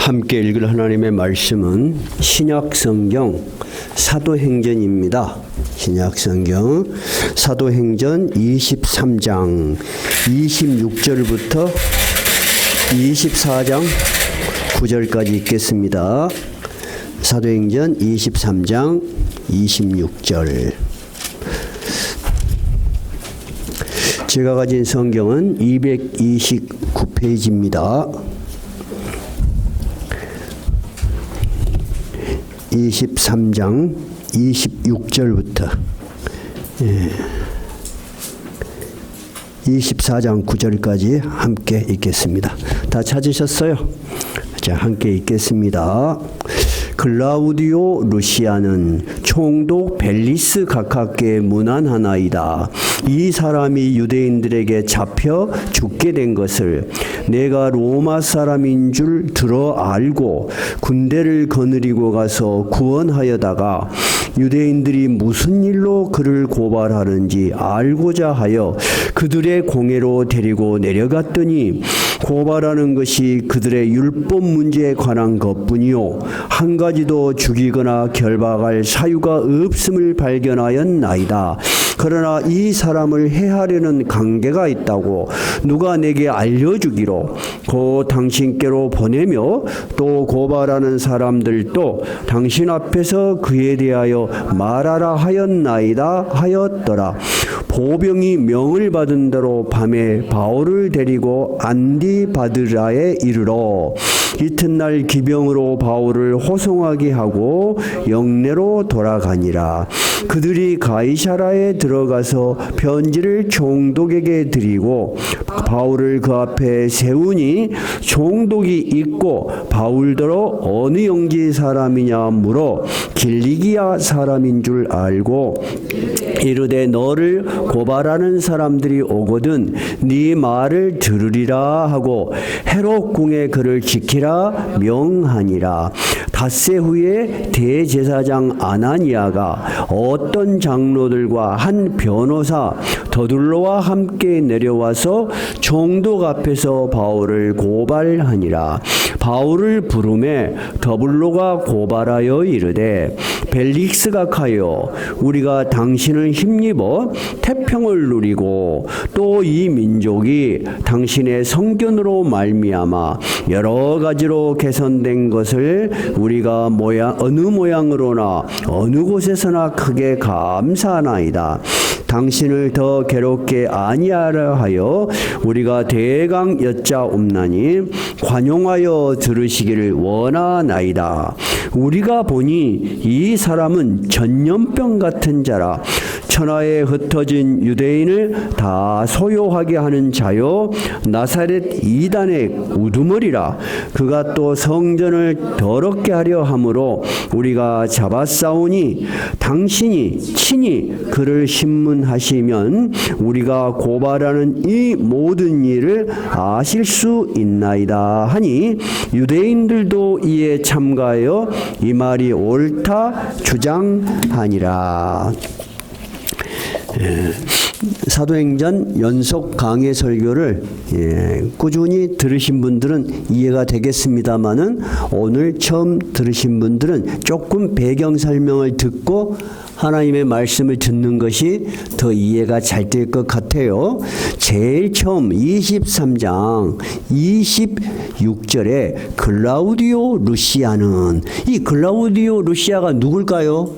함께 읽을 하나님의 말씀은 신약성경 사도행전입니다. 신약성경 사도행전 23장 26절부터 24장 9절까지 읽겠습니다. 사도행전 23장 26절. 제가 가진 성경은 229페이지입니다. 23장 26절부터 24장 9절까지 함께 읽겠습니다. 다 찾으셨어요? 자, 함께 읽겠습니다. 클라우디오 루시아는 총독 벨리스 각하께 문안하나이다. 이 사람이 유대인들에게 잡혀 죽게 된 것을 내가 로마 사람인 줄 들어 알고 군대를 거느리고 가서 구원하여다가 유대인들이 무슨 일로 그를 고발하는지 알고자 하여 그들의 공회로 데리고 내려갔더니 고발하는 것이 그들의 율법 문제에 관한 것뿐이요 한 가지도 죽이거나 결박할 사유가 없음을 발견하였나이다. 그러나 이 사람을 해하려는 관계가 있다고 누가 내게 알려주기로 곧 당신께로 보내며 또 고발하는 사람들도 당신 앞에서 그에 대하여 말하라 하였나이다 하였더라. 보병이 명을 받은 대로 밤에 바울을 데리고 안디바드라에 이르러 이튿날 기병으로 바울을 호송하게 하고 영내로 돌아가니라. 그들이 가이사라에 들어가서 편지를 총독에게 드리고 바울을 그 앞에 세우니 총독이 있고 바울더러 어느 영지 사람이냐 물어 길리기아 사람인 줄 알고 이르되 너를 고발하는 사람들이 오거든 네 말을 들으리라 하고 헤롯 궁에 그를 지키라 명하니라. 닷새 후에 대제사장 아나니아가 어떤 장로들과 한 변호사 더둘로와 함께 내려와서 총독 앞에서 바울을 고발하니라. 바울을 부르매 더블로가 고발하여 이르되 벨릭스 각하여 우리가 당신을 힘입어 태평을 누리고 또 이 민족이 당신의 성견으로 말미암아 여러 가지로 개선된 것을 우리가 어느 모양으로나 어느 곳에서나 크게 감사하나이다. 당신을 더 괴롭게 아니하려 하여 우리가 대강 여짜옵나니 관용하여 들으시기를 원하나이다. 우리가 보니 이 사람은 전염병 같은 자라 천하에 흩어진 유대인을 다 소요하게 하는 자요 나사렛 이단의 우두머리라. 그가 또 성전을 더럽게 하려 함으로 우리가 잡아싸우니 당신이 친히 그를 신문하시면 우리가 고발하는 이 모든 일을 아실 수 있나이다 하니 유대인들도 이에 참가하여 이 말이 옳다 주장하니라. 사도행전 연속 강해 설교를 꾸준히 들으신 분들은 이해가 되겠습니다만은 오늘 처음 들으신 분들은 조금 배경 설명을 듣고 하나님의 말씀을 듣는 것이 더 이해가 잘 될 것 같아요. 제일 처음 23장 26절에 클라우디오 루시아는 이 클라우디오 루시아가 누굴까요?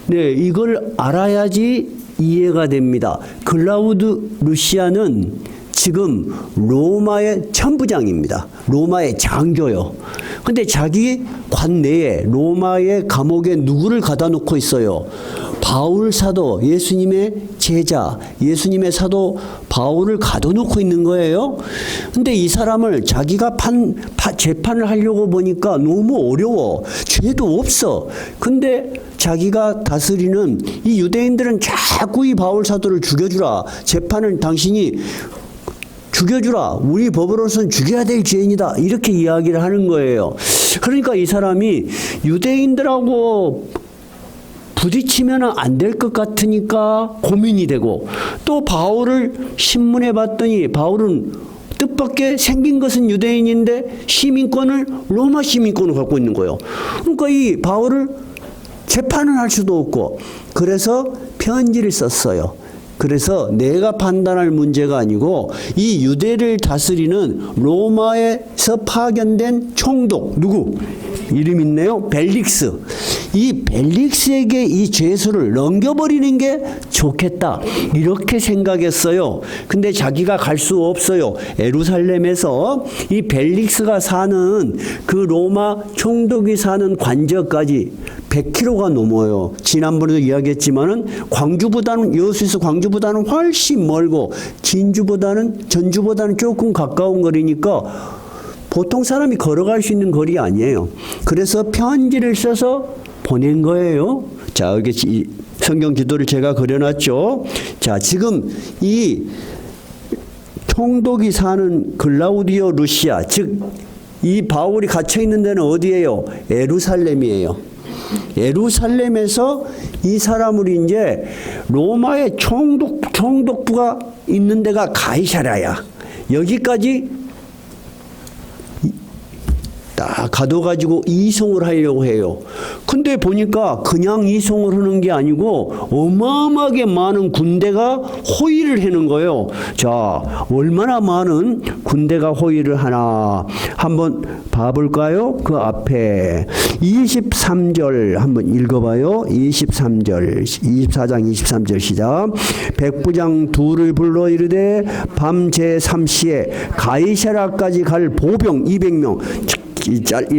네, 이걸 알아야지 이해가 됩니다. 클라우드 루시아는 지금 로마의 천부장입니다. 로마의 장교요. 근데 자기 관내에 로마의 감옥에 누구를 가다 놓고 있어요? 바울 사도, 예수님의 제자, 예수님의 사도 바울을 가둬놓고 있는 거예요. 근데 이 사람을 자기가 재판을 하려고 보니까 너무 어려워. 죄도 없어. 근데 자기가 다스리는 이 유대인들은 자꾸 이 바울 사도를 죽여주라. 재판을 당신이 죽여주라. 우리 법으로서는 죽여야 될 죄인이다. 이렇게 이야기를 하는 거예요. 그러니까 이 사람이 유대인들하고 부딪히면 안 될 것 같으니까 고민이 되고 또 바울을 신문해 봤더니 바울은 뜻밖의 생긴 것은 유대인인데 시민권을 로마 시민권을 갖고 있는 거예요. 그러니까 이 바울을 재판을 할 수도 없고 그래서 편지를 썼어요. 그래서 내가 판단할 문제가 아니고 이 유대를 다스리는 로마에서 파견된 총독 누구? 이름 있네요. 벨릭스. 이 벨릭스에게 이 죄수를 넘겨버리는 게 좋겠다. 이렇게 생각했어요. 근데 자기가 갈 수 없어요. 예루살렘에서 이 벨릭스가 사는 그 로마 총독이 사는 관저까지 100km가 넘어요. 지난번에도 이야기했지만은 광주보다는 여수에서 광주보다는 훨씬 멀고 전주보다는 조금 가까운 거리니까 보통 사람이 걸어갈 수 있는 거리 아니에요. 그래서 편지를 써서 보낸 거예요. 자, 여기 성경 지도를 제가 그려놨죠. 자, 지금 이 총독이 사는 글라우디오 루시아, 즉 이 바울이 갇혀 있는 데는 어디예요? 예루살렘이에요. 예루살렘에서 이 사람을 이제 로마의 총독부가 있는 데가 가이사랴야. 여기까지 딱 가둬가지고 이송을 하려고 해요. 근데 보니까 그냥 이송을 하는 게 아니고 어마어마하게 많은 군대가 호위를 하는 거예요. 자, 얼마나 많은 군대가 호위를 하나 한번 봐볼까요? 그 앞에 23절 한번 읽어봐요. 23절 24장 23절 시작. 백부장 둘을 불러 이르되 밤 제3시에 가이사랴까지 갈 보병 200명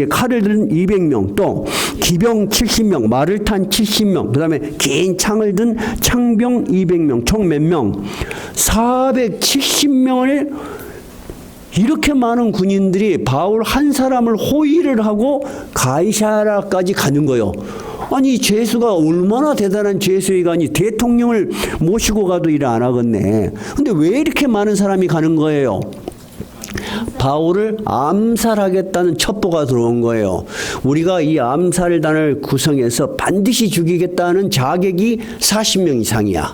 칼을 든 200명, 또 기병 70명, 말을 탄 70명, 그 다음에 긴 창을 든 창병 200명, 총 몇 명? 470명을 이렇게 많은 군인들이 바울 한 사람을 호위를 하고 가이사랴까지 가는 거예요. 아니 죄수가 얼마나 대단한 죄수이가니 대통령을 모시고 가도 일 안 하겠네. 근데 왜 이렇게 많은 사람이 가는 거예요? 바울을 암살하겠다는 첩보가 들어온 거예요. 우리가 이 암살단을 구성해서 반드시 죽이겠다는 자객이 40명 이상이야.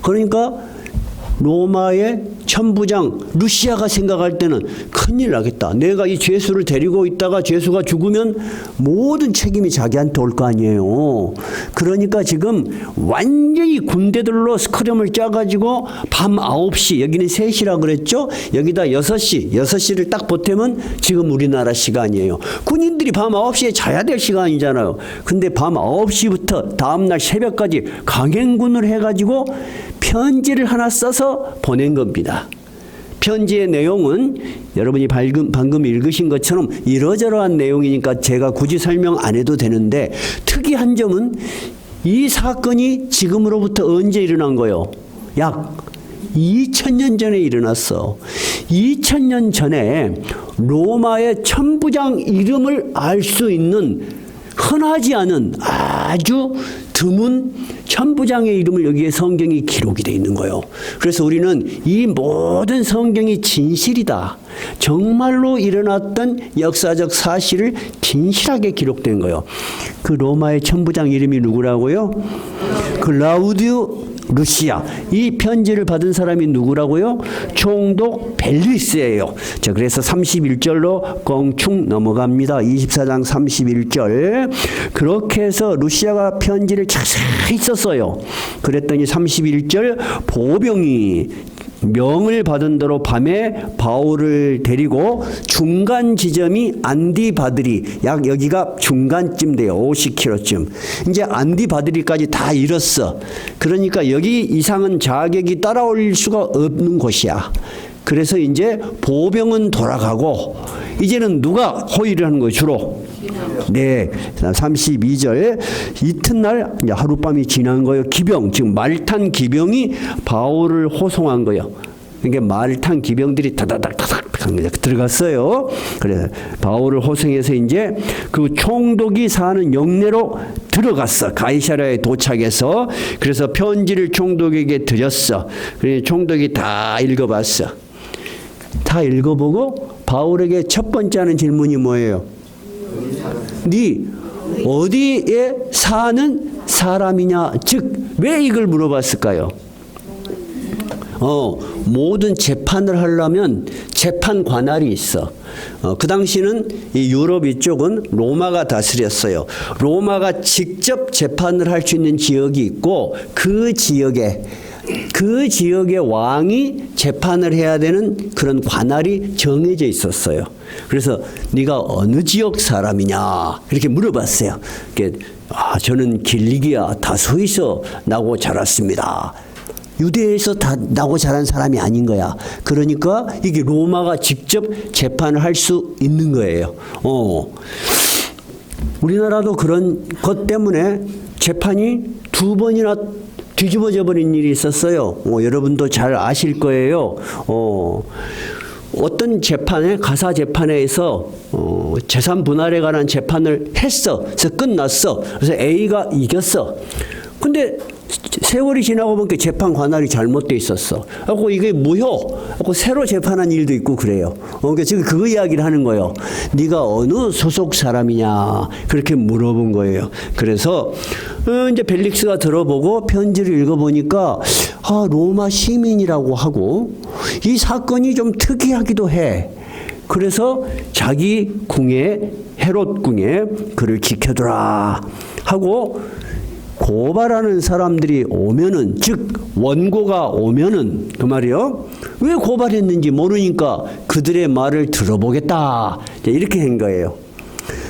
그러니까 로마의 천부장 루시아가 생각할 때는 큰일 나겠다. 내가 이 죄수를 데리고 있다가 죄수가 죽으면 모든 책임이 자기한테 올 거 아니에요. 그러니까 지금 완전히 군대들로 스크럼을 짜가지고 밤 9시, 여기는 3시라 그랬죠? 여기다 6시를 딱 보태면 지금 우리나라 시간이에요. 군인들이 밤 9시에 자야 될 시간이잖아요. 근데 밤 9시부터 다음날 새벽까지 강행군을 해가지고 편지를 하나 써서 보낸 겁니다. 편지의 내용은 여러분이 방금 읽으신 것처럼 이러저러한 내용이니까 제가 굳이 설명 안 해도 되는데 특이한 점은 이 사건이 지금으로부터 언제 일어난 거예요? 약 2000년 전에 일어났어. 2000년 전에 로마의 천부장 이름을 알 수 있는 흔하지 않은 아주 드문 천부장의 이름을 여기에 성경이 기록이 되어 있는 거예요. 그래서 우리는 이 모든 성경이 진실이다. 정말로 일어났던 역사적 사실을 진실하게 기록된 거예요. 그 로마의 천부장 이름이 누구라고요? 글라우디오 루시아. 이 편지를 받은 사람이 누구라고요? 총독 벨리스예요. 자, 그래서 31절로 껑충 넘어갑니다. 24장 31절. 그렇게 해서 루시아가 편지를 자세히 썼어요. 그랬더니 31절 보병이 명을 받은 대로 밤에 바울을 데리고 중간 지점이 안디바드리, 약 여기가 중간쯤 돼요. 50km쯤. 이제 안디바드리까지 다 이뤘어. 그러니까 여기 이상은 자객이 따라올 수가 없는 곳이야. 그래서 이제 보병은 돌아가고 이제는 누가 호위를 하는 거예요, 주로? 네, 32절 이튿날 하룻밤이 지난 거예요. 기병, 지금 말탄 기병이 바울을 호송한 거예요. 그러니까 말탄 기병들이 다다닥 들어갔어요. 그래서 바울을 호송해서 이제 그 총독이 사는 영내로 들어갔어. 가이사랴에 도착해서. 그래서 편지를 총독에게 드렸어. 그래서 총독이 다 읽어봤어. 다 읽어보고 바울에게 첫 번째 하는 질문이 뭐예요? 네 어디에 사는 사람이냐? 즉 왜 이걸 물어봤을까요? 모든 재판을 하려면 재판 관할이 있어. 그 당시는 이 유럽 이쪽은 로마가 다스렸어요. 로마가 직접 재판을 할 수 있는 지역이 있고 그 지역의 왕이 재판을 해야 되는 그런 관할이 정해져 있었어요. 그래서 네가 어느 지역 사람이냐 이렇게 물어봤어요. 저는 길리기아 다소에서 나고 자랐습니다. 유대에서 다 나고 자란 사람이 아닌 거야. 그러니까 이게 로마가 직접 재판을 할 수 있는 거예요. 우리나라도 그런 것 때문에 재판이 2번이나 뒤집어져 버린 일이 있었어요. 여러분도 잘 아실 거예요. 어떤 재판에 가사 재판에서 재산 분할에 관한 재판을 했어. 그래서 끝났어. 그래서 A가 이겼어. 근데 세월이 지나고 보니까 재판 관할이 잘못돼 있었어. 그래서 이게 무효. 그래서 새로 재판한 일도 있고 그래요. 그러니까 지금 그거 이야기를 하는 거예요. 네가 어느 소속 사람이냐 그렇게 물어본 거예요. 그래서 이제 벨릭스가 들어보고 편지를 읽어보니까 로마 시민이라고 하고 이 사건이 좀 특이하기도 해. 그래서 자기 궁에 헤롯 궁에 그를 지켜두라 하고 고발하는 사람들이 오면은 즉 원고가 오면은 그 말이요. 왜 고발했는지 모르니까 그들의 말을 들어보겠다. 이렇게 한 거예요.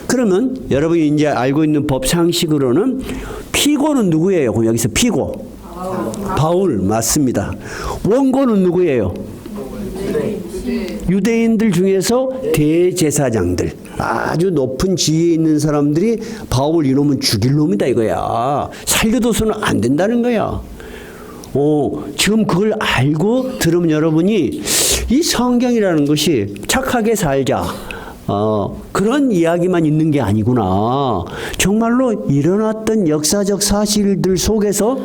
그러면 여러분이 이제 알고 있는 법 상식으로는 피고는 누구예요? 그럼 여기서 피고 바울 맞습니다. 원고는 누구예요? 유대인들 중에서 대제사장들 아주 높은 지위에 있는 사람들이 바울 이놈은 죽일 놈이다 이거야. 살려둬서는 안 된다는 거야. 지금 그걸 알고 들으면 여러분이 이 성경이라는 것이 착하게 살자 그런 이야기만 있는 게 아니구나. 정말로 일어났던 역사적 사실들 속에서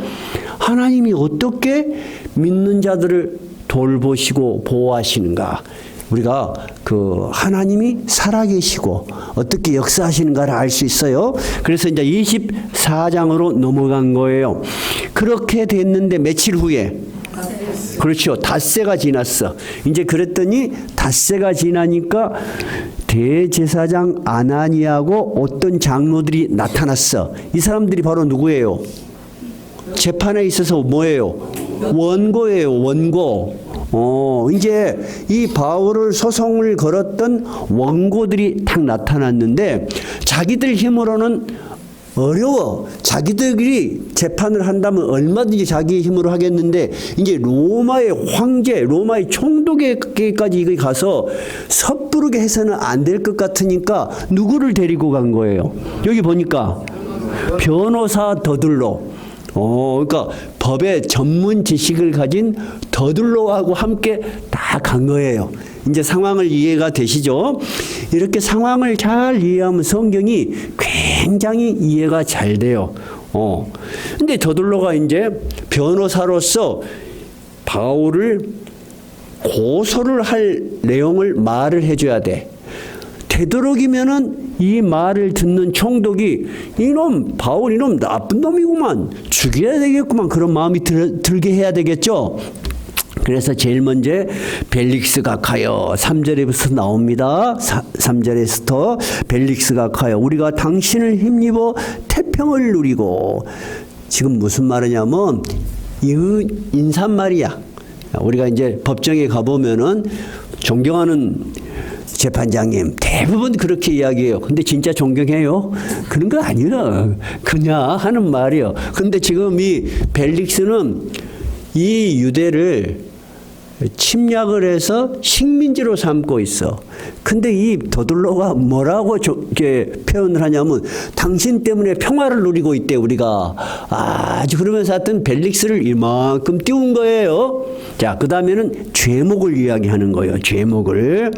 하나님이 어떻게 믿는 자들을 돌보시고 보호하시는가. 우리가 그 하나님이 살아계시고 어떻게 역사하시는가를 알 수 있어요. 그래서 이제 24장으로 넘어간 거예요. 그렇게 됐는데 며칠 후에 그렇죠. 닷새가 지났어. 이제 그랬더니 닷새가 지나니까 대제사장 아나니하고 어떤 장로들이 나타났어. 이 사람들이 바로 누구예요? 재판에 있어서 뭐예요? 원고예요. 원고. 이제 이 바울을 소송을 걸었던 원고들이 탁 나타났는데 자기들 힘으로는 어려워. 자기들이 재판을 한다면 얼마든지 자기 힘으로 하겠는데 이제 로마의 황제, 로마의 총독에게까지 가서 섣부르게 해서는 안 될 것 같으니까 누구를 데리고 간 거예요? 여기 보니까 변호사 더둘로. 그러니까 법의 전문 지식을 가진 더둘로하고 함께 다 간 거예요. 이제 상황을 이해가 되시죠? 이렇게 상황을 잘 이해하면 성경이 굉장히 이해가 잘 돼요. 근데 더둘로가 이제 변호사로서 바울을 고소를 할 내용을 말을 해줘야 돼. 되도록이면은 이 말을 듣는 총독이 이놈 바울 이놈 나쁜 놈이구만 죽여야 되겠구만 그런 마음이 들게 해야 되겠죠. 그래서 제일 먼저 벨릭스가 가요. 3절에부터 나옵니다. 3절에부터 벨릭스가 가요. 우리가 당신을 힘입어 태평을 누리고 지금 무슨 말이냐면 이 인사말이야. 우리가 이제 법정에 가보면은 존경하는 재판장님 대부분 그렇게 이야기해요. 근데 진짜 존경해요? 그런 거 아니야. 그냥 하는 말이요. 근데 지금 이 벨릭스는 이 유대를 침략을 해서 식민지로 삼고 있어. 근데 이 더둘로가 뭐라고 표현을 하냐면 당신 때문에 평화를 누리고 있대 우리가. 아주 그러면서 하여튼 벨릭스를 이만큼 띄운 거예요. 자, 그 다음에는 죄목을 이야기하는 거예요. 죄목을.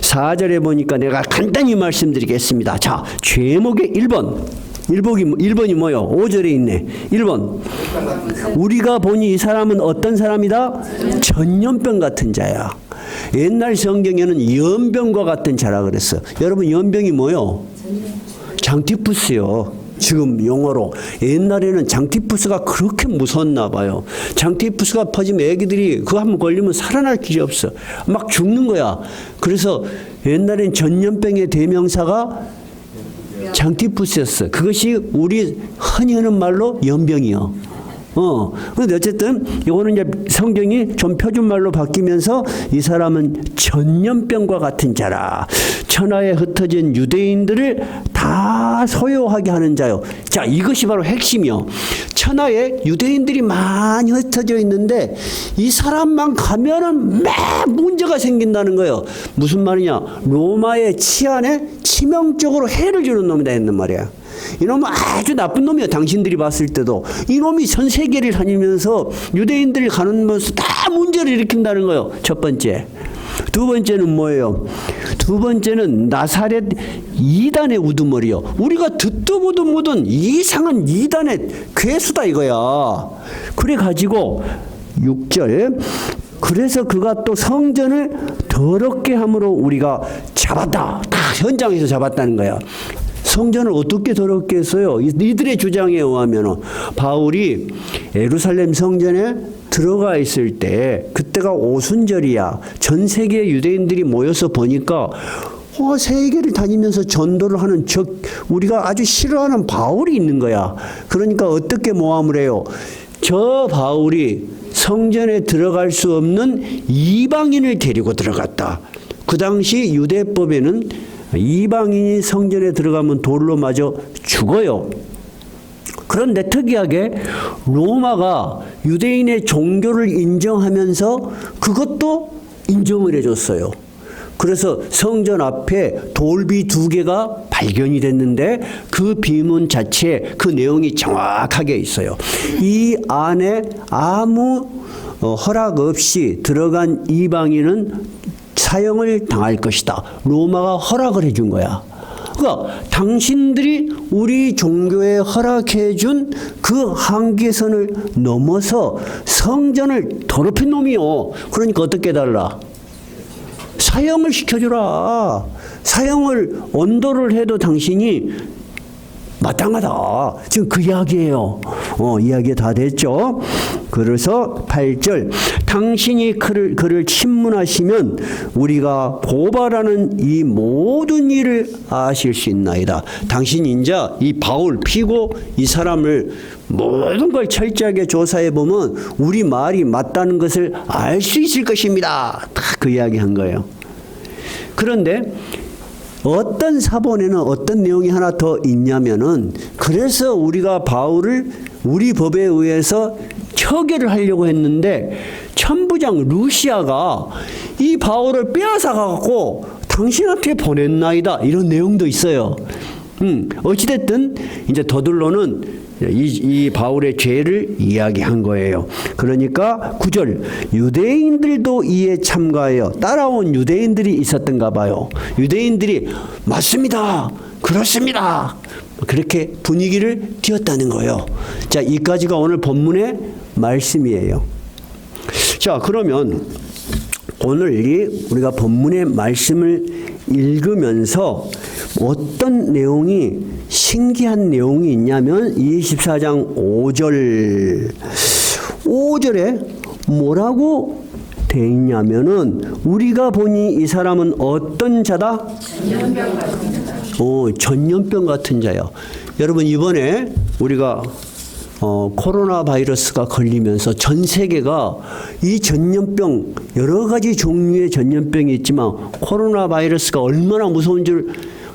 4절에 보니까 내가 간단히 말씀드리겠습니다. 자, 죄목의 1번이 뭐요? 5절에 있네. 1번. 우리가 보니 이 사람은 어떤 사람이다? 전염병 같은 자야. 옛날 성경에는 연병과 같은 자라 그랬어. 여러분 연병이 뭐요? 장티푸스요. 지금 용어로. 옛날에는 장티푸스가 그렇게 무서웠나 봐요. 장티푸스가 퍼지면 애기들이 그거 한번 걸리면 살아날 길이 없어. 막 죽는 거야. 그래서 옛날엔 전염병의 대명사가 장티푸스였어. 그것이 우리 흔히 하는 말로 연병이요. 근데 어쨌든 이거는 이제 성경이 좀 표준말로 바뀌면서 이 사람은 전염병과 같은 자라. 천하에 흩어진 유대인들을 다 소요하게 하는 자요. 자, 이것이 바로 핵심이요. 천하에 유대인들이 많이 흩어져 있는데 이 사람만 가면은 막 문제가 생긴다는 거예요. 무슨 말이냐? 로마의 치안에 치명적으로 해를 주는 놈이다 했단 말이야. 이놈은 아주 나쁜 놈이야. 당신들이 봤을 때도. 이놈이 전 세계를 다니면서 유대인들을 가nu면서 다 문제를 일으킨다는 거예요. 첫 번째. 두 번째는 뭐예요? 두 번째는 나사렛 이단의 우두머리요. 우리가 듣도 보도 못한 이상한 이단의 괴수다 이거야. 그래 가지고 6절. 그래서 그가 또 성전을 더럽게 함으로 우리가 잡았다. 다 현장에서 잡았다는 거야. 성전을 어떻게 더럽게 했어요? 이들의 주장에 의하면 바울이 예루살렘 성전에 들어가 있을 때 그때가 오순절이야. 전 세계 유대인들이 모여서 보니까 세계를 다니면서 전도를 하는 우리가 아주 싫어하는 바울이 있는 거야. 그러니까 어떻게 모함을 해요? 저 바울이 성전에 들어갈 수 없는 이방인을 데리고 들어갔다. 그 당시 유대법에는 이방인이 성전에 들어가면 돌로 맞아 죽어요. 그런데 특이하게 로마가 유대인의 종교를 인정하면서 그것도 인정을 해줬어요. 그래서 성전 앞에 돌비 2개가 발견이 됐는데 그 비문 자체에 그 내용이 정확하게 있어요. 이 안에 아무 허락 없이 들어간 이방인은 사형을 당할 것이다. 로마가 허락을 해준 거야. 그러니까 당신들이 우리 종교에 허락해 준 그 한계선을 넘어서 성전을 더럽힌 놈이요. 그러니까 어떻게 달라? 사형을 시켜주라. 사형을 언도를 해도 당신이 마땅하다. 지금 그 이야기예요. 이야기 다 됐죠? 그래서 8절 당신이 그를 침문하시면 우리가 고발하는 이 모든 일을 아실 수 있나이다. 당신이 이제 이 바울 피고 이 사람을 모든 걸 철저하게 조사해 보면 우리 말이 맞다는 것을 알 수 있을 것입니다. 다 그 이야기 한 거예요. 그런데 어떤 사본에는 어떤 내용이 하나 더 있냐면은 그래서 우리가 바울을 우리 법에 의해서 처계를 하려고 했는데 천부장 루시아가 이 바울을 빼앗아 갖고 당신한테 보냈나이다 이런 내용도 있어요. 어찌됐든 이제 더들로는 이 바울의 죄를 이야기한 거예요. 그러니까 9절 유대인들도 이에 참가하여 따라온 유대인들이 있었던가 봐요. 유대인들이 맞습니다. 그렇습니다. 그렇게 분위기를 띄웠다는 거예요. 자, 이까지가 오늘 본문의 말씀이에요. 자, 그러면 오늘 우리가 본문의 말씀을 읽으면서 어떤 내용이 신기한 내용이 있냐면 24장 5절에 뭐라고 돼 있냐면은 우리가 보니 이 사람은 어떤 자다? 전염병 같은 자다. 전염병 같은 자요. 여러분 이번에 우리가 코로나 바이러스가 걸리면서 전 세계가 이 전염병 여러 가지 종류의 전염병이 있지만 코로나 바이러스가 얼마나 무서운지를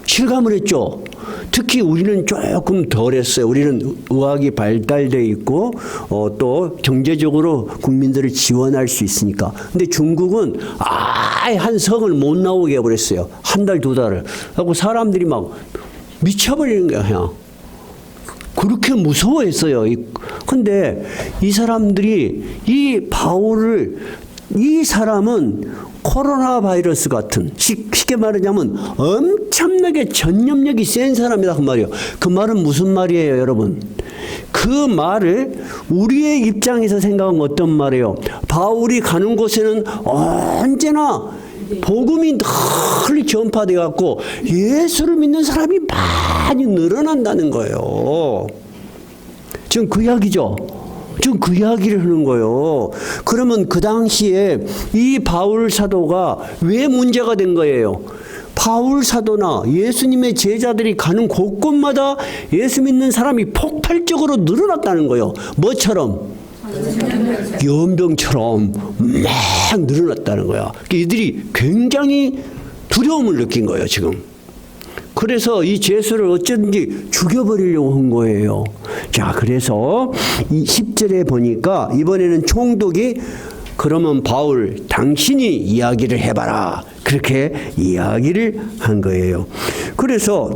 실감을 했죠. 특히 우리는 조금 덜했어요. 우리는 의학이 발달되어 있고 또 경제적으로 국민들을 지원할 수 있으니까. 근데 중국은 아예 한 성을 못 나오게 해버렸어요. 한 달, 2달을. 하고 사람들이 막 미쳐버리는 거야. 그냥. 그렇게 무서워했어요. 근데 이 사람들이 이 바울을 이 사람은 코로나 바이러스 같은 쉽게 말하자면 엄청나게 전염력이 센 사람이다 그 말이에요. 그 말은 무슨 말이에요, 여러분? 그 말을 우리의 입장에서 생각하면 어떤 말이에요? 바울이 가는 곳에는 언제나 복음이 널리 전파돼 갖고 예수를 믿는 사람이 많이 늘어난다는 거예요. 지금 그 이야기죠. 지금 그 이야기를 하는 거예요. 그러면 그 당시에 이 바울 사도가 왜 문제가 된 거예요? 바울 사도나 예수님의 제자들이 가는 곳곳마다 예수 믿는 사람이 폭발적으로 늘어났다는 거예요. 뭐처럼? 연병처럼 막 늘어났다는 거야. 이들이 굉장히 두려움을 느낀 거예요, 지금. 그래서 이 제수를 어쩌든지 죽여버리려고 한 거예요. 자, 그래서 이 10절에 보니까 이번에는 총독이 그러면 바울 당신이 이야기를 해봐라. 그렇게 이야기를 한 거예요. 그래서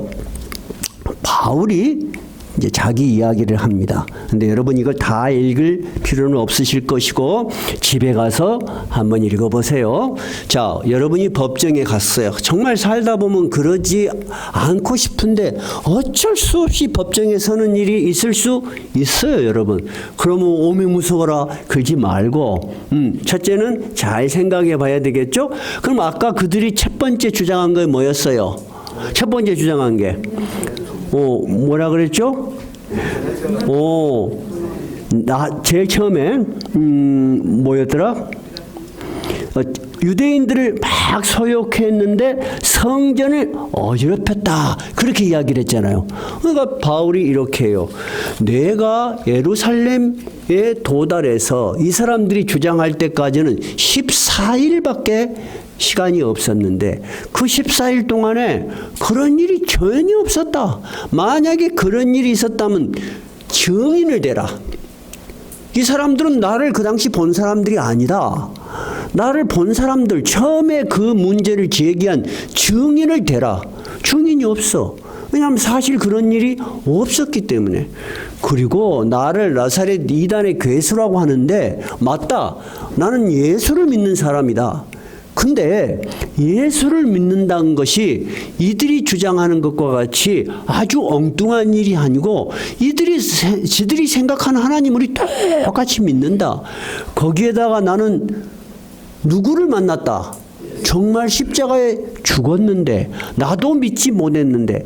바울이 이제 자기 이야기를 합니다. 근데 여러분 이걸 다 읽을 필요는 없으실 것이고 집에 가서 한번 읽어보세요. 자, 여러분이 법정에 갔어요. 정말 살다 보면 그러지 않고 싶은데 어쩔 수 없이 법정에 서는 일이 있을 수 있어요, 여러분. 그러면 오매 무서워라 그러지 말고 첫째는 잘 생각해 봐야 되겠죠? 그럼 아까 그들이 첫 번째 주장한 게 뭐였어요? 첫 번째 주장한 게 뭐라 그랬죠? 제일 처음에 뭐였더라? 유대인들을 막 소욕했는데 성전을 어지럽혔다. 그렇게 이야기를 했잖아요. 그러니까 바울이 이렇게 해요. 내가 예루살렘에 도달해서 이 사람들이 주장할 때까지는 14일밖에 시간이 없었는데 그 14일 동안에 그런 일이 전혀 없었다. 만약에 그런 일이 있었다면 증인을 대라. 이 사람들은 나를 그 당시 본 사람들이 아니다. 나를 본 사람들, 처음에 그 문제를 제기한 증인을 대라. 증인이 없어. 왜냐하면 사실 그런 일이 없었기 때문에. 그리고 나를 나사렛 이단의 괴수라고 하는데 맞다. 나는 예수를 믿는 사람이다. 근데 예수를 믿는다는 것이 이들이 주장하는 것과 같이 아주 엉뚱한 일이 아니고 지들이 생각하는 하나님을 똑같이 믿는다. 거기에다가 나는 누구를 만났다. 정말 십자가에 죽었는데 나도 믿지 못했는데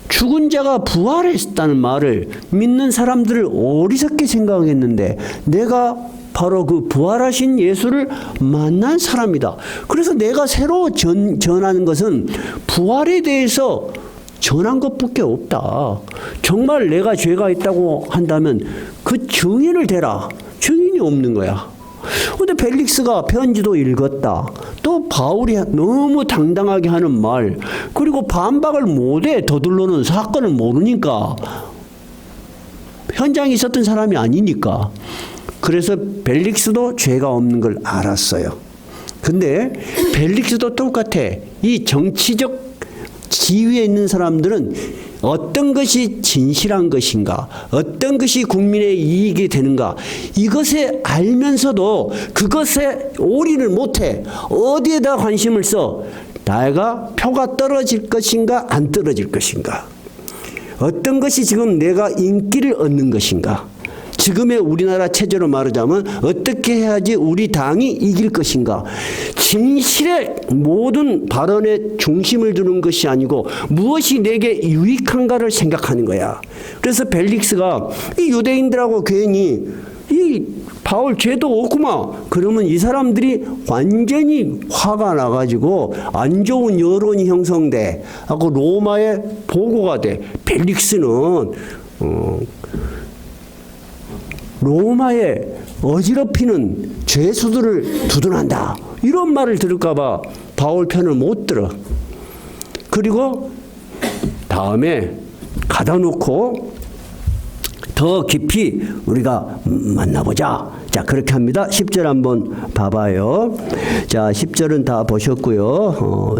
죽은 자가 부활했다는 말을 믿는 사람들을 어리석게 생각했는데 내가 바로 그 부활하신 예수를 만난 사람이다. 그래서 내가 새로 전하는 것은 부활에 대해서 전한 것밖에 없다. 정말 내가 죄가 있다고 한다면 그 증인을 대라. 증인이 없는 거야. 근데 벨릭스가 편지도 읽었다. 또 바울이 너무 당당하게 하는 말, 그리고 반박을 못해. 더들로는 사건을 모르니까. 현장에 있었던 사람이 아니니까. 그래서 벨릭스도 죄가 없는 걸 알았어요. 근데 벨릭스도 똑같아. 이 정치적 지위에 있는 사람들은 어떤 것이 진실한 것인가, 어떤 것이 국민의 이익이 되는가, 이것에 알면서도 그것에 올인을 못해. 어디에다 관심을 써? 내가 표가 떨어질 것인가 안 떨어질 것인가, 어떤 것이 지금 내가 인기를 얻는 것인가, 지금의 우리나라 체제로 말하자면 어떻게 해야지 우리 당이 이길 것인가. 진실의 모든 발언에 중심을 두는 것이 아니고 무엇이 내게 유익한가를 생각하는 거야. 그래서 벨릭스가 이 유대인들하고 괜히 이 바울 죄도 없구만. 그러면 이 사람들이 완전히 화가 나가지고 안 좋은 여론이 형성돼. 하고 로마에 보고가 돼. 벨릭스는 로마에 어지럽히는 죄수들을 두둔한다. 이런 말을 들을까봐 바울 편을 못 들어. 그리고 다음에 가다 놓고 더 깊이 우리가 만나보자. 자, 그렇게 합니다. 10절 한번 봐봐요. 자, 10절은 다 보셨고요.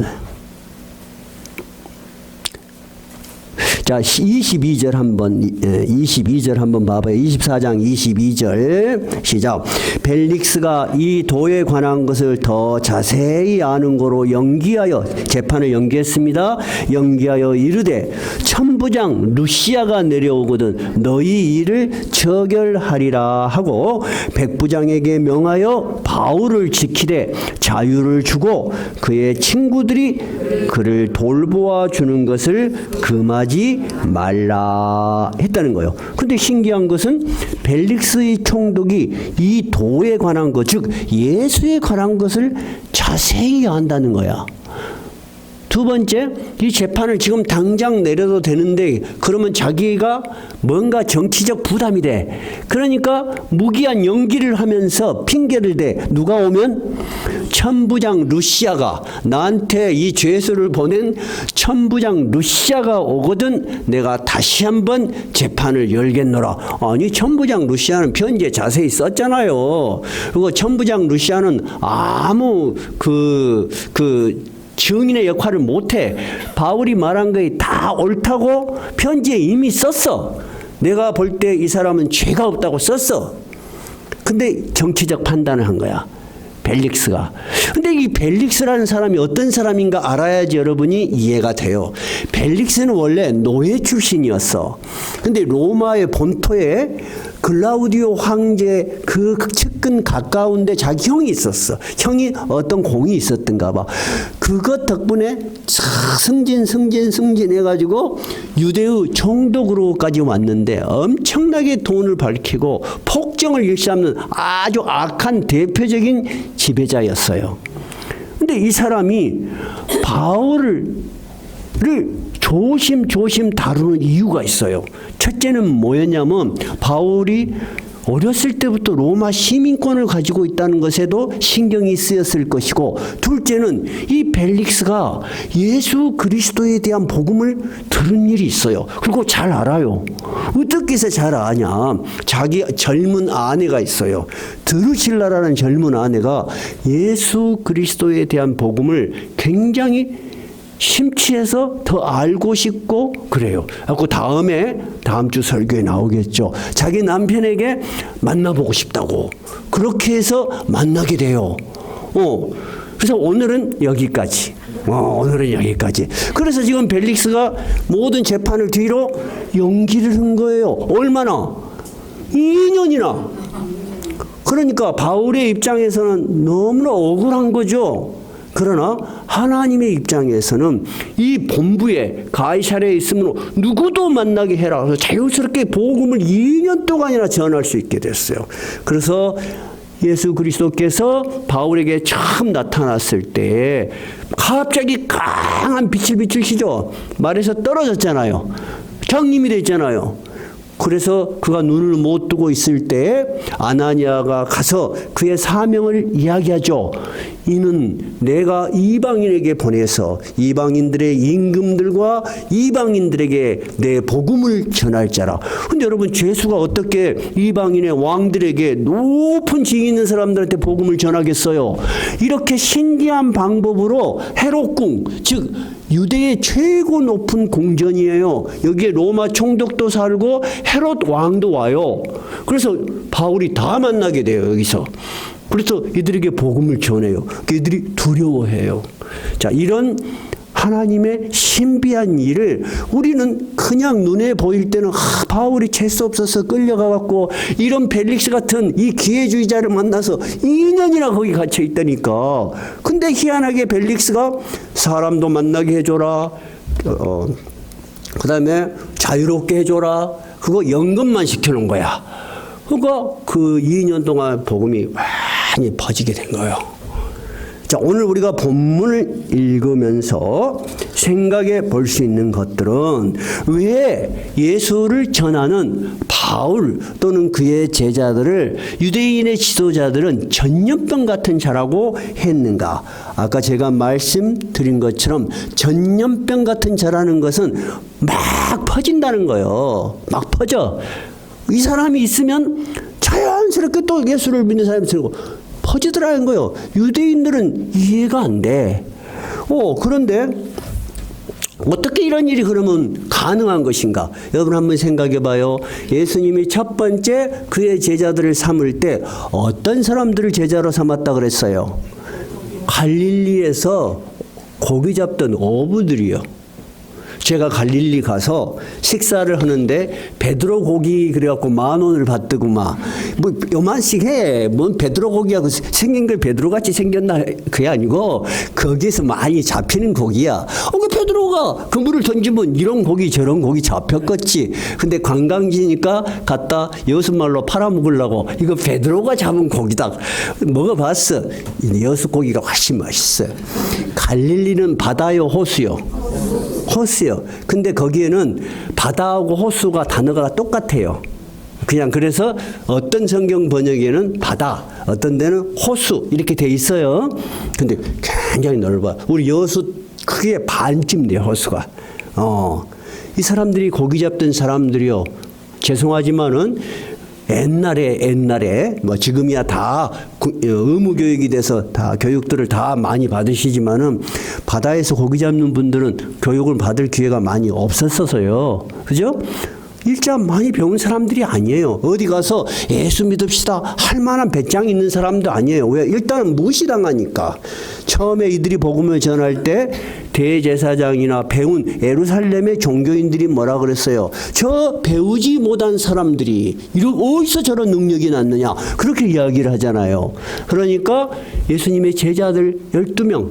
자, 22절 한번 봐봐요. 24장 22절 시작. 벨릭스가 이 도에 관한 것을 더 자세히 아는 거로 연기하여, 재판을 연기했습니다. 연기하여 이르되 천부장 루시아가 내려오거든 너희 일을 처결하리라 하고 백부장에게 명하여 바울을 지키되 자유를 주고 그의 친구들이 그를 돌보아 주는 것을 금하지 말라 했다는 거예요. 근데 신기한 것은 벨릭스의 총독이 이 도에 관한 것, 즉 예수에 관한 것을 자세히 안다는 거야. 두 번째, 이 재판을 지금 당장 내려도 되는데 그러면 자기가 뭔가 정치적 부담이 돼. 그러니까 무기한 연기를 하면서 핑계를 대. 누가 오면? 천부장 루시아가, 나한테 이 죄수를 보낸 천부장 루시아가 오거든 내가 다시 한번 재판을 열겠노라. 아니, 천부장 루시아는 편지에 자세히 썼잖아요. 그리고 천부장 루시아는 아무 증인의 역할을 못해. 바울이 말한 것이 다 옳다고 편지에 이미 썼어. 내가 볼 때 이 사람은 죄가 없다고 썼어. 근데 정치적 판단을 한 거야, 벨릭스가. 근데 이 벨릭스라는 사람이 어떤 사람인가 알아야지 여러분이 이해가 돼요. 벨릭스는 원래 노예 출신이었어. 근데 로마의 본토에 글라우디오 황제 그 측근 가까운데 자기 형이 있었어. 형이 어떤 공이 있었던가 봐. 그것 덕분에 승진해가지고 유대의 총독으로까지 왔는데 엄청나게 돈을 밝히고 폭정을 일삼는 아주 악한 대표적인 지배자였어요. 근데 이 사람이 바울을 조심조심 다루는 이유가 있어요. 첫째는 뭐였냐면 바울이 어렸을 때부터 로마 시민권을 가지고 있다는 것에도 신경이 쓰였을 것이고, 둘째는 이 벨릭스가 예수 그리스도에 대한 복음을 들은 일이 있어요. 그리고 잘 알아요. 어떻게 해서 잘 아냐? 자기 젊은 아내가 있어요. 드루실라라는 젊은 아내가 예수 그리스도에 대한 복음을 굉장히 심취해서 더 알고 싶고 그래요. 그래서 다음 주 설교에 나오겠죠. 자기 남편에게 만나보고 싶다고. 그렇게 해서 만나게 돼요. 그래서 오늘은 여기까지. 그래서 지금 벨릭스가 모든 재판을 뒤로 연기를 한 거예요. 얼마나? 2년이나. 그러니까 바울의 입장에서는 너무나 억울한 거죠. 그러나 하나님의 입장에서는 이 본부에 가이사랴에 있으므로 누구도 만나게 해라. 그래서 자유스럽게 복음을 2년 동안이나 전할 수 있게 됐어요. 그래서 예수 그리스도께서 바울에게 처음 나타났을 때 갑자기 강한 빛을 비추시죠. 말에서 떨어졌잖아요. 장님이 됐잖아요. 그래서 그가 눈을 못 뜨고 있을 때 아나니아가 가서 그의 사명을 이야기하죠. 이는 내가 이방인에게 보내서 이방인들의 임금들과 이방인들에게 내 복음을 전할 자라. 근데 여러분, 죄수가 어떻게 이방인의 왕들에게 높은 지위 있는 사람들한테 복음을 전하겠어요? 이렇게 신기한 방법으로 헤롯궁, 즉 유대의 최고 높은 궁전이에요. 여기에 로마 총독도 살고 헤롯 왕도 와요. 그래서 바울이 다 만나게 돼요, 여기서. 그래서 이들에게 복음을 전해요. 이들이 두려워해요. 자, 이런 하나님의 신비한 일을 우리는 그냥 눈에 보일 때는 바울이 재수 없어서 끌려가갖고 이런 벨릭스 같은 이 기회주의자를 만나서 2년이나 거기 갇혀 있다니까. 근데 희한하게 벨릭스가 사람도 만나게 해줘라. 그 다음에 자유롭게 해줘라. 그거 연금만 시켜놓은 거야. 그러니까 그 2년 동안 복음이 많이 퍼지게 된 거예요. 자, 오늘 우리가 본문을 읽으면서 생각해 볼 수 있는 것들은 왜 예수를 전하는 바울 또는 그의 제자들을 유대인의 지도자들은 전염병 같은 자라고 했는가? 아까 제가 말씀드린 것처럼 전염병 같은 자라는 것은 막 퍼진다는 거예요. 막 퍼져. 이 사람이 있으면 자연스럽게 또 예수를 믿는 사람이 들고 퍼지더라는 거예요. 유대인들은 이해가 안 돼. 그런데 어떻게 이런 일이 그러면 가능한 것인가? 여러분 한번 생각해 봐요. 예수님이 첫 번째 그의 제자들을 삼을 때 어떤 사람들을 제자로 삼았다 그랬어요? 갈릴리에서 고기 잡던 어부들이요. 제가 갈릴리 가서 식사를 하는데 베드로 고기 그래갖고 10,000원을 받더구만. 뭐 요만씩 해. 뭔 베드로 고기하고 생긴 걸 베드로같이 생겼나 그게 아니고 거기에서 많이 잡히는 고기야. 그 베드로가 그물을 던지면 이런 고기 저런 고기 잡혔겠지. 근데 관광지니까 갖다 여수말로 팔아먹으려고 이거 베드로가 잡은 고기다. 먹어봤어. 여수 고기가 훨씬 맛있어요. 갈릴리는 바다요 호수요? 호수요. 근데 거기에는 바다하고 호수가 단어가 똑같아요. 그냥 그래서 어떤 성경 번역에는 바다, 어떤 데는 호수 이렇게 돼 있어요. 근데 굉장히 넓어. 우리 여수 크게 반쯤 돼요, 호수가. 이 사람들이 고기 잡던 사람들이요. 죄송하지만은 옛날에 뭐 지금이야 다 의무 교육이 돼서 다 교육들을 다 많이 받으시지만은 바다에서 고기 잡는 분들은 교육을 받을 기회가 많이 없었어서요. 그죠? 일자 많이 배운 사람들이 아니에요. 어디 가서 예수 믿읍시다 할 만한 배짱 있는 사람도 아니에요. 왜? 일단은 무시당하니까. 처음에 이들이 복음을 전할 때 대제사장이나 배운 예루살렘의 종교인들이 뭐라 그랬어요? 저 배우지 못한 사람들이 어디서 저런 능력이 났느냐? 그렇게 이야기를 하잖아요. 그러니까 예수님의 제자들 12명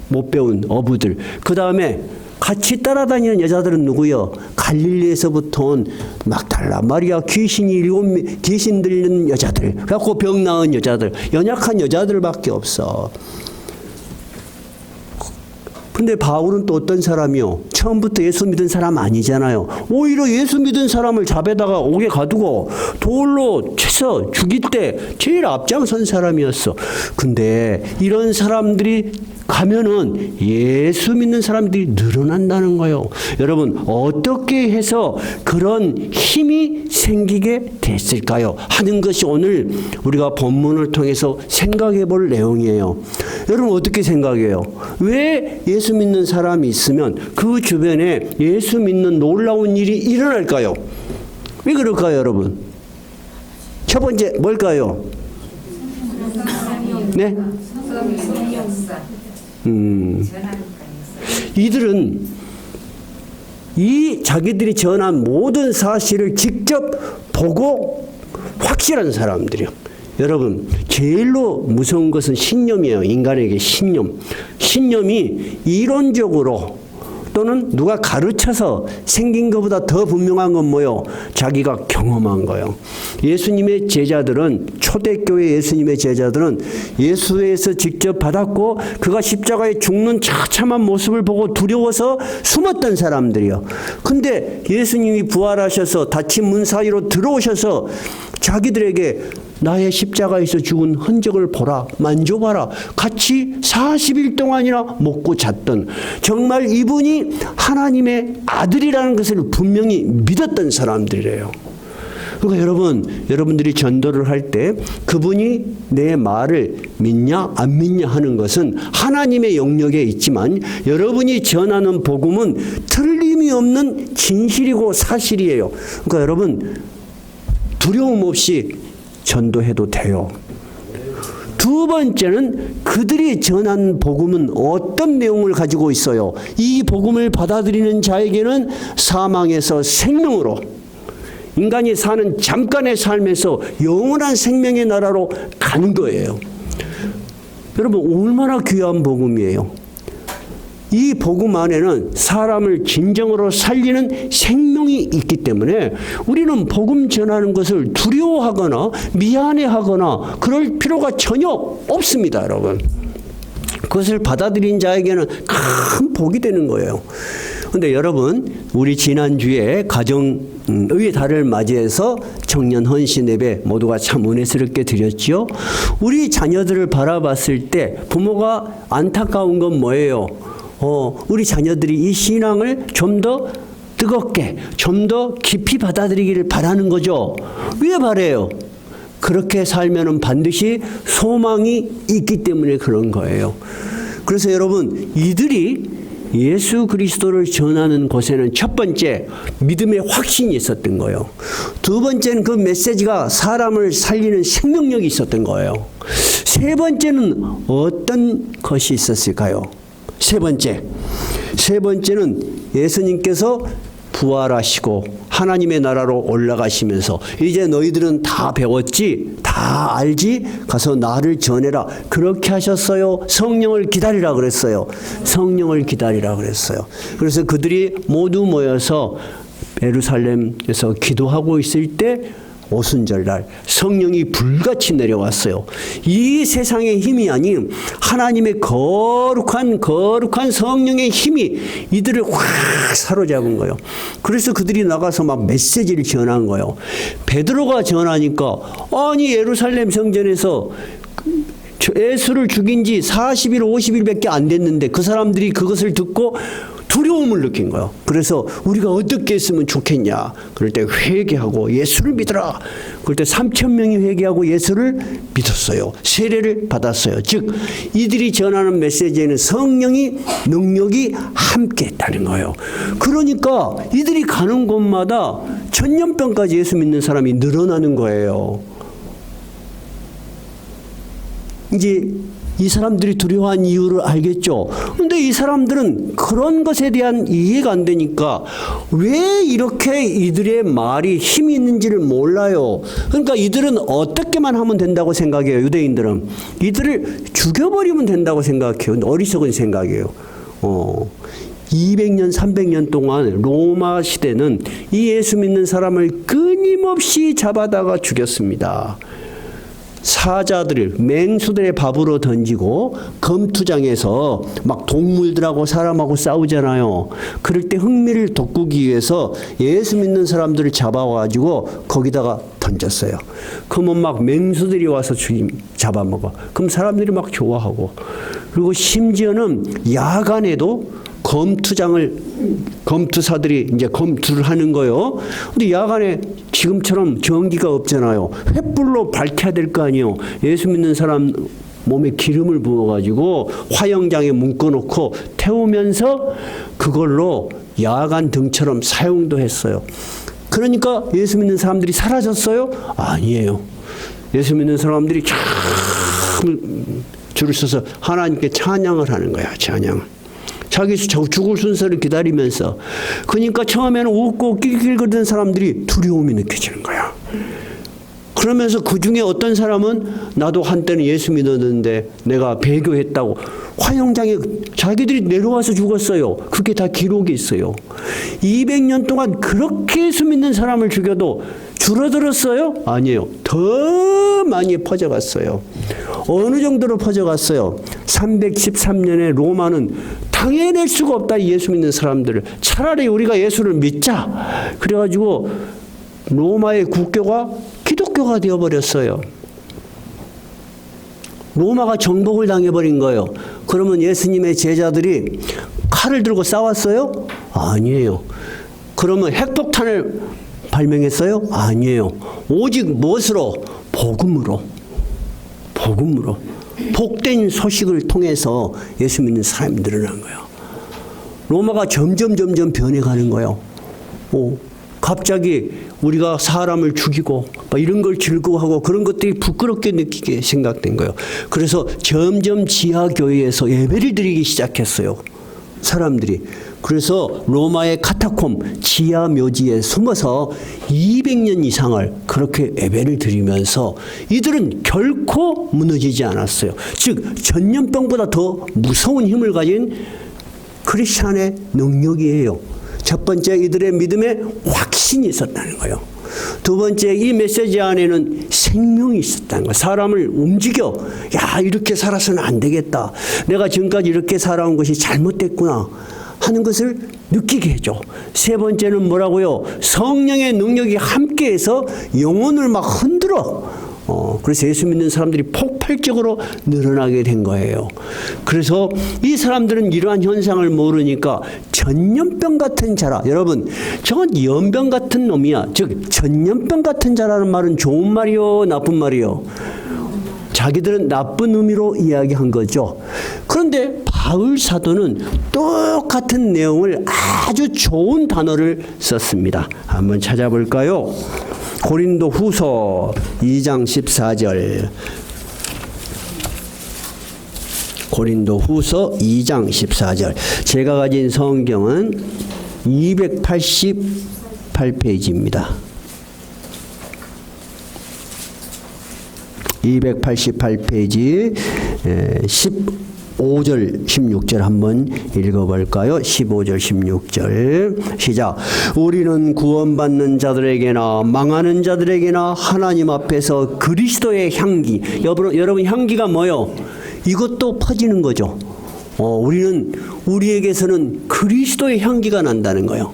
못 배운 어부들, 그 다음에 같이 따라다니는 여자들은 누구요? 갈릴리에서부터 온 막달라, 마리아, 귀신 들리는 여자들, 그래갖고 병 나은 여자들, 연약한 여자들밖에 없어. 근데 바울은 또 어떤 사람이요? 처음부터 예수 믿은 사람 아니잖아요. 오히려 예수 믿은 사람을 잡에다가 옥에 가두고 돌로 쳐서 죽일 때 제일 앞장선 사람이었어. 근데 이런 사람들이 가면은 예수 믿는 사람들이 늘어난다는 거예요. 여러분, 어떻게 해서 그런 힘이 생기게 됐을까요? 하는 것이 오늘 우리가 본문을 통해서 생각해 볼 내용이에요. 여러분, 어떻게 생각해요? 왜 예수 믿는 사람이 있으면 그 주변에 예수 믿는 놀라운 일이 일어날까요? 왜 그럴까요, 여러분? 첫 번째 뭘까요? 네? 이들은 이 자기들이 전한 모든 사실을 직접 보고 확실한 사람들이요. 여러분, 제일로 무서운 것은 신념이에요. 인간에게 신념. 신념이 이론적으로 또는 누가 가르쳐서 생긴 것보다 더 분명한 건 뭐요? 자기가 경험한 거예요. 예수님의 제자들은, 초대교회 예수님의 제자들은 예수에서 직접 받았고 그가 십자가에 죽는 처참한 모습을 보고 두려워서 숨었던 사람들이요. 근데 예수님이 부활하셔서 닫힌 문 사이로 들어오셔서 자기들에게 나의 십자가에서 죽은 흔적을 보라, 만져봐라. 같이 40일 동안이나 먹고 잤던, 정말 이분이 하나님의 아들이라는 것을 분명히 믿었던 사람들이래요. 그러니까 여러분들이 전도를 할 때 그분이 내 말을 믿냐 안 믿냐 하는 것은 하나님의 영역에 있지만 여러분이 전하는 복음은 틀림이 없는 진실이고 사실이에요. 그러니까 여러분, 두려움 없이 전도해도 돼요. 두 번째는 그들이 전한 복음은 어떤 내용을 가지고 있어요? 이 복음을 받아들이는 자에게는 사망에서 생명으로, 인간이 사는 잠깐의 삶에서 영원한 생명의 나라로 가는 거예요. 여러분, 얼마나 귀한 복음이에요. 이 복음 안에는 사람을 진정으로 살리는 생명이 있기 때문에 우리는 복음 전하는 것을 두려워하거나 미안해하거나 그럴 필요가 전혀 없습니다, 여러분. 그것을 받아들인 자에게는 큰 복이 되는 거예요. 근데 여러분, 우리 지난주에 가정의 달을 맞이해서 청년 헌신 예배 모두가 참 은혜스럽게 드렸죠. 우리 자녀들을 바라봤을 때 부모가 안타까운 건 뭐예요? 우리 자녀들이 이 신앙을 좀 더 뜨겁게, 좀 더 깊이 받아들이기를 바라는 거죠. 왜 바래요? 그렇게 살면은 반드시 소망이 있기 때문에 그런 거예요. 그래서 여러분, 이들이 예수 그리스도를 전하는 곳에는 첫 번째, 믿음의 확신이 있었던 거예요. 두 번째는 그 메시지가 사람을 살리는 생명력이 있었던 거예요. 세 번째는 어떤 것이 있었을까요? 세 번째는 예수님께서 부활하시고 하나님의 나라로 올라가시면서 이제 너희들은 다 배웠지, 다 알지, 가서 나를 전해라. 그렇게 하셨어요. 성령을 기다리라 그랬어요. 성령을 기다리라 그랬어요. 그래서 그들이 모두 모여서 예루살렘에서 기도하고 있을 때 오순절날 성령이 불같이 내려왔어요. 이 세상의 힘이 아닌 하나님의 거룩한 성령의 힘이 이들을 확 사로잡은 거예요. 그래서 그들이 나가서 막 메시지를 전한 거예요. 베드로가 전하니까 아니 예루살렘 성전에서 예수를 죽인 지 40일 50일밖에 안 됐는데 그 사람들이 그것을 듣고 두려움을 느낀 거예요. 그래서 우리가 어떻게 했으면 좋겠냐. 그럴 때 회개하고 예수를 믿으라. 그럴 때 3,000명이 회개하고 예수를 믿었어요. 세례를 받았어요. 즉 이들이 전하는 메시지에는 성령이 능력이 함께 했다는 거예요. 그러니까 이들이 가는 곳마다 전염병까지 예수 믿는 사람이 늘어나는 거예요. 이제 이 사람들이 두려워한 이유를 알겠죠. 그런데 이 사람들은 그런 것에 대한 이해가 안 되니까 왜 이렇게 이들의 말이 힘이 있는지를 몰라요. 그러니까 이들은 어떻게만 하면 된다고 생각해요. 유대인들은 이들을 죽여버리면 된다고 생각해요. 어리석은 생각이에요. 200년 300년 동안 로마 시대는 이 예수 믿는 사람을 끊임없이 잡아다가 죽였습니다. 사자들을 맹수들의 밥으로 던지고 검투장에서 막 동물들하고 사람하고 싸우잖아요. 그럴 때 흥미를 돋구기 위해서 예수 믿는 사람들을 잡아가지고 거기다가 던졌어요. 그러면 막 맹수들이 와서 잡아먹어. 그럼 사람들이 막 좋아하고. 그리고 심지어는 야간에도 검투사들이 이제 검투를 하는 거예요. 근데 야간에 지금처럼 전기가 없잖아요. 횃불로 밝혀야 될 거 아니에요. 예수 믿는 사람 몸에 기름을 부어가지고 화영장에 묶어놓고 태우면서 그걸로 야간 등처럼 사용도 했어요. 그러니까 예수 믿는 사람들이 사라졌어요? 아니에요. 예수 믿는 사람들이 참 줄을 서서 하나님께 찬양을 하는 거야. 찬양을. 자기 죽을 순서를 기다리면서. 그러니까 처음에는 웃고 낄낄거리던 사람들이 두려움이 느껴지는 거야. 그러면서 그 중에 어떤 사람은 나도 한때는 예수 믿었는데 내가 배교했다고 화영장에 자기들이 내려와서 죽었어요. 그게 다 기록이 있어요. 200년 동안 그렇게 예수 믿는 사람을 죽여도 줄어들었어요? 아니에요. 더 많이 퍼져갔어요. 어느 정도로 퍼져갔어요? 313년에 로마는 당해낼 수가 없다. 예수 믿는 사람들을. 차라리 우리가 예수를 믿자. 그래가지고 로마의 국교가 기독교가 되어버렸어요. 로마가 정복을 당해버린 거예요. 그러면 예수님의 제자들이 칼을 들고 싸웠어요? 아니에요. 그러면 핵폭탄을 발명했어요? 아니에요. 오직 무엇으로? 복음으로. 복된 소식을 통해서 예수 믿는 사람이 늘어난 거예요. 로마가 점점 변해가는 거예요. 갑자기 우리가 사람을 죽이고 이런 걸 즐거워하고 그런 것들이 부끄럽게 느끼게 생각된 거예요. 그래서 점점 지하교회에서 예배를 드리기 시작했어요. 사람들이. 그래서 로마의 카타콤 지하 묘지에 숨어서 200년 이상을 그렇게 예배를 드리면서 이들은 결코 무너지지 않았어요. 즉 전염병보다 더 무서운 힘을 가진 크리스찬의 능력이에요. 첫 번째, 이들의 믿음에 확신이 있었다는 거예요. 두 번째, 이 메시지 안에는 생명이 있었다는 거예요. 사람을 움직여. 야, 이렇게 살아서는 안 되겠다. 내가 지금까지 이렇게 살아온 것이 잘못됐구나 하는 것을 느끼게 해줘. 세 번째는 뭐라고요? 성령의 능력이 함께해서 영혼을 막 흔들어. 그래서 예수 믿는 사람들이 폭발적으로 늘어나게 된 거예요. 그래서 이 사람들은 이러한 현상을 모르니까 전염병 같은 자라. 여러분, 저건 연병 같은 놈이야. 즉 전염병 같은 자라는 말은 좋은 말이요, 나쁜 말이요? 자기들은 나쁜 의미로 이야기한 거죠. 그런데 바울 사도는 똑같은 내용을 아주 좋은 단어를 썼습니다. 한번 찾아볼까요? 고린도 후서 2장 14절. 고린도후서 2장 14절. 제가 가진 성경은 288페이지입니다. 288페이지 15절 16절 한번 읽어볼까요? 15절 16절 시작. 우리는 구원받는 자들에게나 망하는 자들에게나 하나님 앞에서 그리스도의 향기. 여러분 향기가 뭐요? 이것도 퍼지는 거죠. 우리에게서는 그리스도의 향기가 난다는 거예요.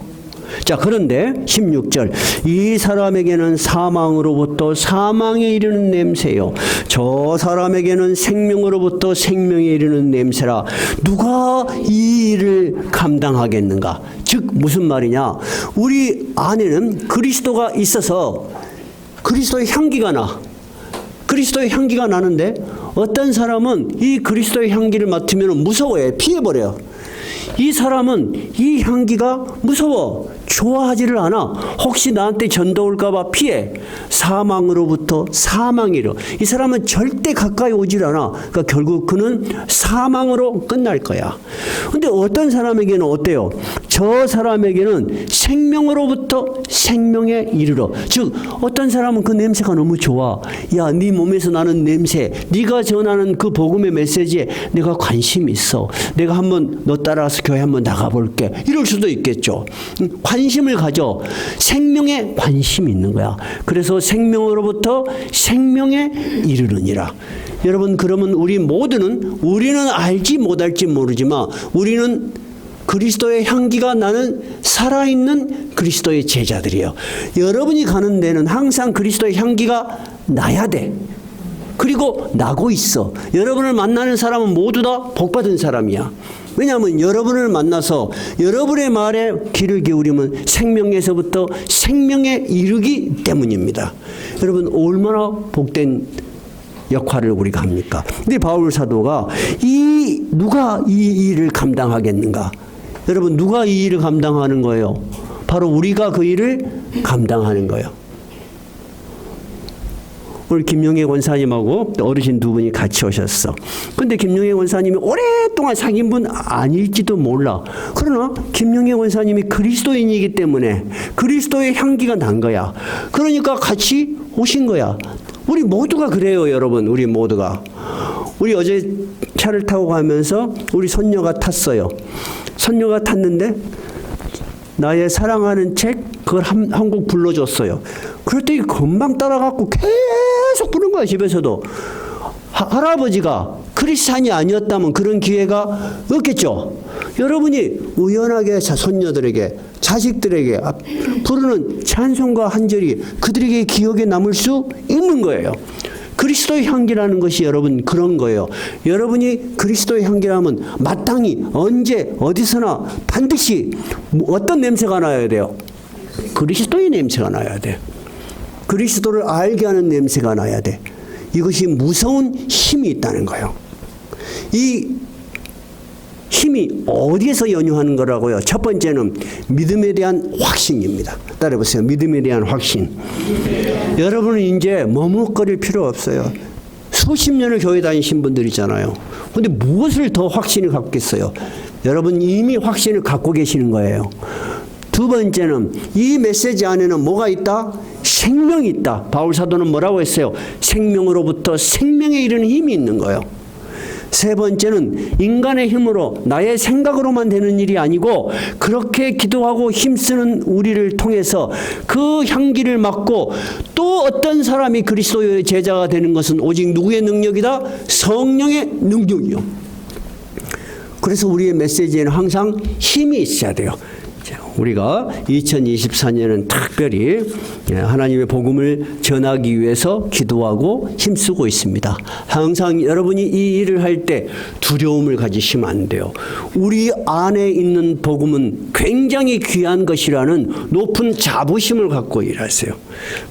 자, 그런데 16절. 이 사람에게는 사망으로부터 사망에 이르는 냄새요, 저 사람에게는 생명으로부터 생명에 이르는 냄새라. 누가 이 일을 감당하겠는가? 즉 무슨 말이냐? 우리 안에는 그리스도가 있어서 그리스도의 향기가 나. 그리스도의 향기가 나는데 어떤 사람은 이 그리스도의 향기를 맡으면 무서워해. 피해버려요. 이 사람은 이 향기가 무서워. 좋아하지를 않아. 혹시 나한테 전도 올까봐 피해. 사망으로부터 사망이로. 이 사람은 절대 가까이 오질 않아. 그러니까 결국 그는 사망으로 끝날 거야. 근데 어떤 사람에게는 어때요? 저 사람에게는 생명으로부터 생명에 이르러. 즉 어떤 사람은 그 냄새가 너무 좋아. 야, 네 몸에서 나는 냄새, 네가 전하는 그 복음의 메시지에 내가 관심이 있어. 내가 한번 너 따라서 교회 한번 나가볼게. 이럴 수도 있겠죠. 관심을 가져. 생명에 관심이 있는 거야. 그래서 생명으로부터 생명에 이르느니라. 여러분, 그러면 우리는 알지 못할지 모르지만 우리는 그리스도의 향기가 나는 살아있는 그리스도의 제자들이에요. 여러분이 가는 데는 항상 그리스도의 향기가 나야 돼. 그리고 나고 있어. 여러분을 만나는 사람은 모두 다 복받은 사람이야. 왜냐하면 여러분을 만나서 여러분의 말에 귀를 기울이면 생명에서부터 생명에 이르기 때문입니다. 여러분, 얼마나 복된 역할을 우리가 합니까? 근데 바울 사도가 누가 이 일을 감당하겠는가? 여러분, 누가 이 일을 감당하는 거예요? 바로 우리가 그 일을 감당하는 거예요. 오늘 김용혜 권사님하고 어르신 두 분이 같이 오셨어. 근데 김용혜 권사님이 오랫동안 사귄 분 아닐지도 몰라. 그러나 김용혜 권사님이 그리스도인이기 때문에 그리스도의 향기가 난 거야. 그러니까 같이 오신 거야. 우리 모두가 그래요, 여러분. 우리 모두가. 우리 어제 차를 타고 가면서 우리 손녀가 탔어요. 손녀가 탔는데 나의 사랑하는 책 그걸 한 곡 불러줬어요. 그랬더니 금방 따라가고 계속 부른 거야. 집에서도. 할아버지가 크리스찬이 아니었다면 그런 기회가 없겠죠. 여러분이 우연하게 손녀들에게, 자식들에게 부르는 찬송과 한 절이 그들에게 기억에 남을 수 있는 거예요. 그리스도의 향기라는 것이 여러분 그런 거예요. 여러분이 그리스도의 향기라면 마땅히 언제 어디서나 반드시 어떤 냄새가 나야 돼요? 그리스도의 냄새가 나야 돼. 그리스도를 알게 하는 냄새가 나야 돼. 이것이 무서운 힘이 있다는 거예요. 이 힘이 어디에서 연유하는 거라고요? 첫 번째는 믿음에 대한 확신입니다. 따라해보세요. 믿음에 대한 확신. 여러분은 이제 머뭇거릴 필요 없어요. 수십 년을 교회 다니신 분들이잖아요. 근데 무엇을 더 확신을 갖겠어요? 여러분 이미 확신을 갖고 계시는 거예요. 두 번째는 이 메시지 안에는 뭐가 있다? 생명이 있다. 바울 사도는 뭐라고 했어요? 생명으로부터 생명에 이르는 힘이 있는 거예요. 세 번째는 인간의 힘으로 나의 생각으로만 되는 일이 아니고 그렇게 기도하고 힘쓰는 우리를 통해서 그 향기를 맡고 또 어떤 사람이 그리스도의 제자가 되는 것은 오직 누구의 능력이다? 성령의 능력이요. 그래서 우리의 메시지에는 항상 힘이 있어야 돼요. 우리가 2024년은 특별히 하나님의 복음을 전하기 위해서 기도하고 힘쓰고 있습니다. 항상 여러분이 이 일을 할 때 두려움을 가지시면 안 돼요. 우리 안에 있는 복음은 굉장히 귀한 것이라는 높은 자부심을 갖고 일하세요.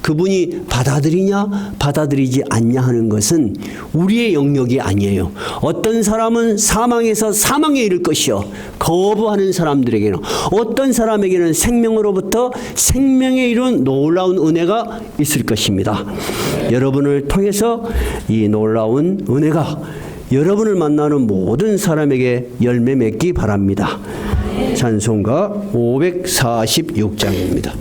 그분이 받아들이냐 받아들이지 않냐 하는 것은 우리의 영역이 아니에요. 어떤 사람은 사망에서 사망에 이를 것이요, 거부하는 사람들에게는, 어떤 사람에게는 생명으로부터 생명에 이른 놀라운 은혜가 있을 것입니다. 여러분을 통해서 이 놀라운 은혜가 여러분을 만나는 모든 사람에게 열매 맺기 바랍니다. 찬송가 546장입니다.